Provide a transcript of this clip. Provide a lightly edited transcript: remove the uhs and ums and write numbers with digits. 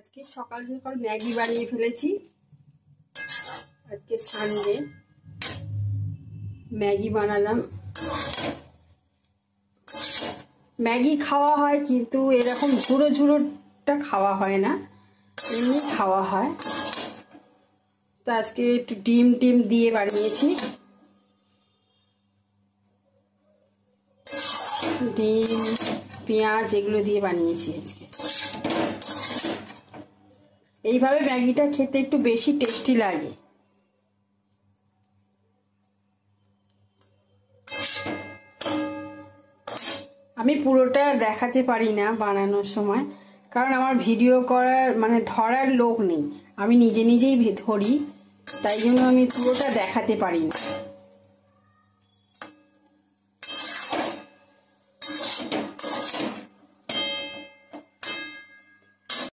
আজকে সকাল সকাল ম্যাগি বানিয়ে ফেলেছি। আজকে সানডে, ম্যাগি বানালাম। ম্যাগি খাওয়া হয় কিন্তু এরকম ঝুড়ো ঝুড়োটা খাওয়া হয় না, এমনি খাওয়া হয়। তো আজকে একটু ডিম দিয়ে বানিয়েছি। ডিম, পেঁয়াজ এগুলো দিয়ে বানিয়েছি আজকে। এইভাবে ম্যাগিটা খেতে একটু বেশি টেস্টি লাগে। আমি পুরোটা দেখাতে পারি না বানানোর সময়, কারণ আমার ভিডিও করার ধরার লোক নেই। আমি নিজেই ধরি, তাই জন্য আমি পুরোটা দেখাতে পারি না।